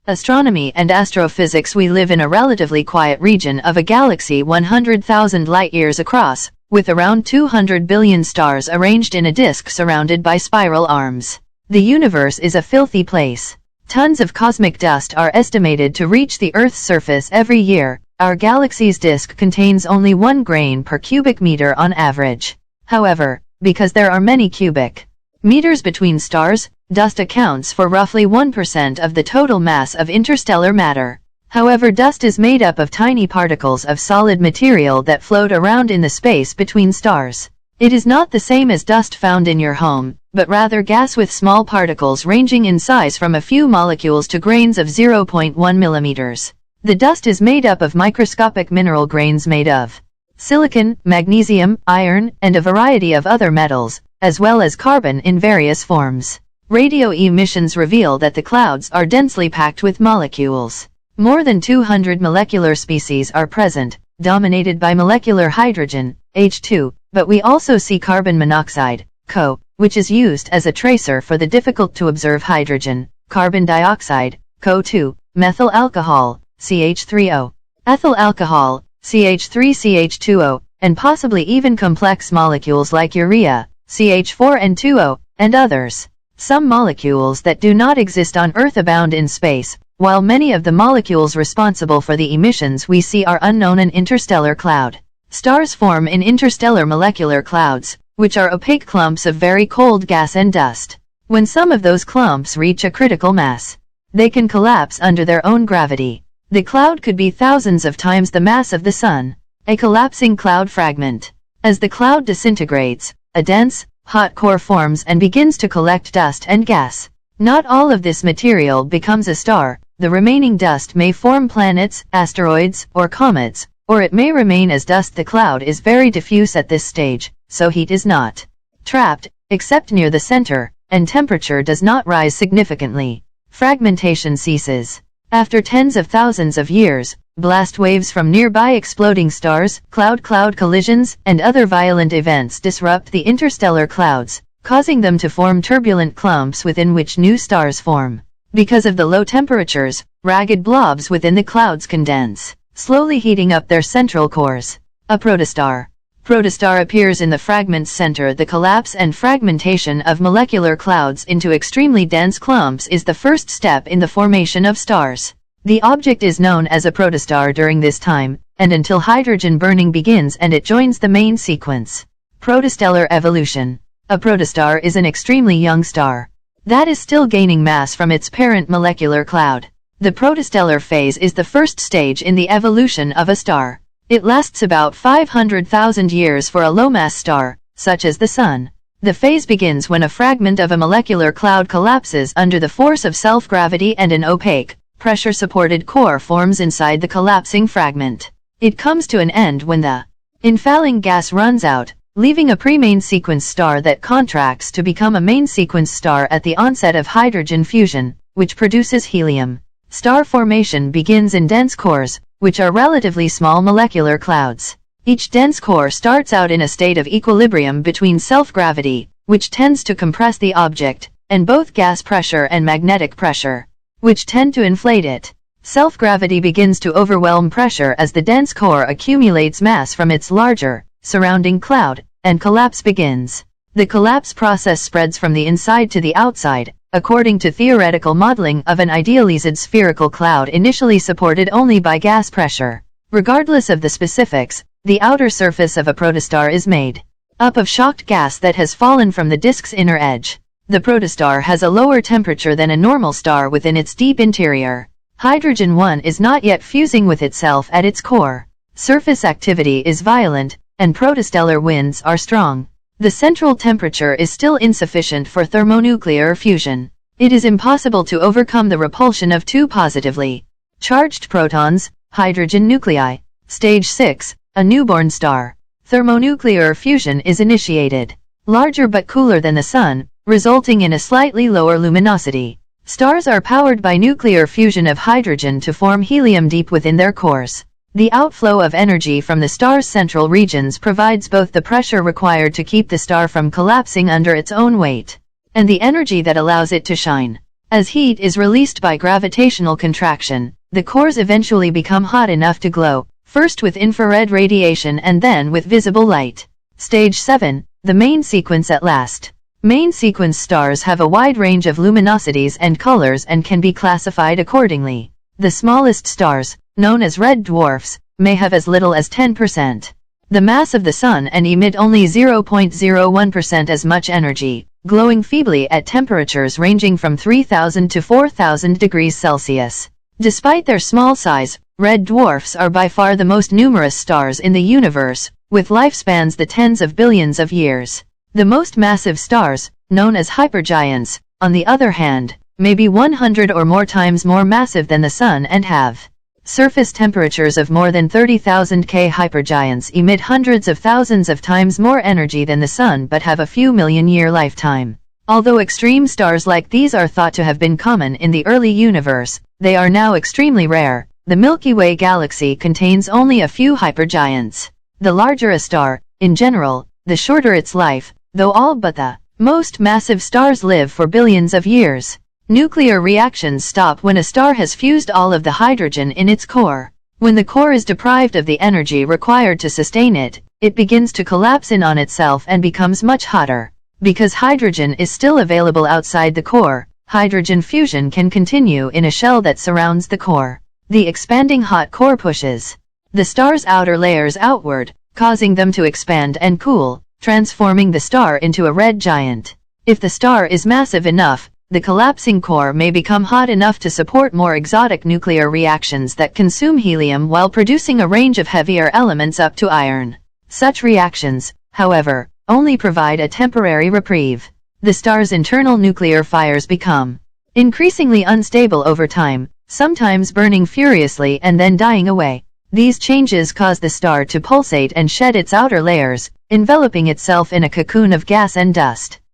Astronomy and astrophysics. We live in a relatively quiet region of a galaxy 100,000 light-years across, with around 200 billion stars arranged in a disk surrounded by spiral arms. The universe is a filthy place. Tons of cosmic dust are estimated to reach the Earth's surface every year. Our galaxy's disk contains only 1 grain per cubic meter on average. However, because there are many cubic meters between stars, dust accounts for roughly 1% of the total mass of interstellar matter. However, dust is made up of tiny particles of solid material that float around in the space between stars. It is not the same as dust found in your home, but rather gas with small particles ranging in size from a few molecules to grains of 0.1 millimeters. The dust is made up of microscopic mineral grains made of silicon, magnesium, iron, and a variety of other metals, as well as carbon in various forms. Radio emissions reveal that the clouds are densely packed with molecules. More than 200 molecular species are present, dominated by molecular hydrogen, H2, but we also see carbon monoxide, CO, which is used as a tracer for the difficult-to-observe hydrogen, carbon dioxide, CO2, methyl alcohol, CH3O, ethyl alcohol, CH3CH2O, and possibly even complex molecules like urea, CH4N2O, and others. Some molecules that do not exist on Earth abound in space, while many of the molecules responsible for the emissions we see are unknown. An interstellar cloud. Stars form in interstellar molecular clouds, which are opaque clumps of very cold gas and dust. When some of those clumps reach a critical mass, they can collapse under their own gravity. The cloud could be thousands of times the mass of the Sun. A collapsing cloud fragment. As the cloud disintegrates, a dense, hot core forms and begins to collect dust and gas. Not all of this material becomes a star. The remaining dust may form planets, asteroids, or comets, or it may remain as dust. The cloud is very diffuse at this stage, so heat is not trapped, except near the center, and temperature does not rise significantly. Fragmentation ceases. After tens of thousands of years, blast waves from nearby exploding stars, cloud-cloud collisions, and other violent events disrupt the interstellar clouds, causing them to form turbulent clumps within which new stars form. Because of the low temperatures, ragged blobs within the clouds condense, slowly heating up their central cores. A protostar. Protostar appears in the fragment's center. The collapse and fragmentation of molecular clouds into extremely dense clumps is the first step in the formation of stars. The object is known as a protostar during this time, and until hydrogen burning begins and it joins the main sequence. Protostellar evolution. A protostar is an extremely young star that is still gaining mass from its parent molecular cloud. The protostellar phase is the first stage in the evolution of a star. It lasts about 500,000 years for a low-mass star, such as the Sun. The phase begins when a fragment of a molecular cloud collapses under the force of self-gravity and an opaque, pressure-supported core forms inside the collapsing fragment. It comes to an end when the infalling gas runs out, leaving a pre-main sequence star that contracts to become a main sequence star at the onset of hydrogen fusion, which produces helium. Star formation begins in dense cores, which are relatively small molecular clouds. Each dense core starts out in a state of equilibrium between self-gravity, which tends to compress the object, and both gas pressure and magnetic pressure, which tend to inflate it. Self-gravity begins to overwhelm pressure as the dense core accumulates mass from its larger, surrounding cloud, and collapse begins. The collapse process spreads from the inside to the outside, according to theoretical modeling of an idealized spherical cloud initially supported only by gas pressure. Regardless of the specifics, the outer surface of a protostar is made up of shocked gas that has fallen from the disk's inner edge. The protostar has a lower temperature than a normal star within its deep interior. Hydrogen-1 is not yet fusing with itself at its core. Surface activity is violent, and protostellar winds are strong. The central temperature is still insufficient for thermonuclear fusion. It is impossible to overcome the repulsion of two positively charged protons, hydrogen nuclei. Stage 6, a newborn star. Thermonuclear fusion is initiated. Larger but cooler than the Sun, resulting in a slightly lower luminosity. Stars are powered by nuclear fusion of hydrogen to form helium deep within their cores. The outflow of energy from the star's central regions provides both the pressure required to keep the star from collapsing under its own weight, and the energy that allows it to shine. As heat is released by gravitational contraction, the cores eventually become hot enough to glow, first with infrared radiation and then with visible light. Stage 7. The main sequence at last. Main sequence stars have a wide range of luminosities and colors and can be classified accordingly. The smallest stars, known as red dwarfs, may have as little as 10% the mass of the Sun and emit only 0.01% as much energy, glowing feebly at temperatures ranging from 3000 to 4000 degrees Celsius. Despite their small size, red dwarfs are by far the most numerous stars in the universe, with lifespans the tens of billions of years. The most massive stars, known as hypergiants, on the other hand, may be 100 or more times more massive than the Sun and have surface temperatures of more than 30,000 K. Hypergiants emit hundreds of thousands of times more energy than the Sun but have a few million-year lifetime. Although extreme stars like these are thought to have been common in the early universe, they are now extremely rare. The Milky Way galaxy contains only a few hypergiants. The larger a star, in general, the shorter its life, though all but the most massive stars live for billions of years. Nuclear reactions stop when a star has fused all of the hydrogen in its core. When the core is deprived of the energy required to sustain it, it begins to collapse in on itself and becomes much hotter. Because hydrogen is still available outside the core, hydrogen fusion can continue in a shell that surrounds the core. The expanding hot core pushes the star's outer layers outward, causing them to expand and cool, transforming the star into a red giant. If the star is massive enough, the collapsing core may become hot enough to support more exotic nuclear reactions that consume helium while producing a range of heavier elements up to iron. Such reactions, however, only provide a temporary reprieve. The star's internal nuclear fires become increasingly unstable over time, sometimes burning furiously and then dying away. These changes cause the star to pulsate and shed its outer layers, enveloping itself in a cocoon of gas and dust.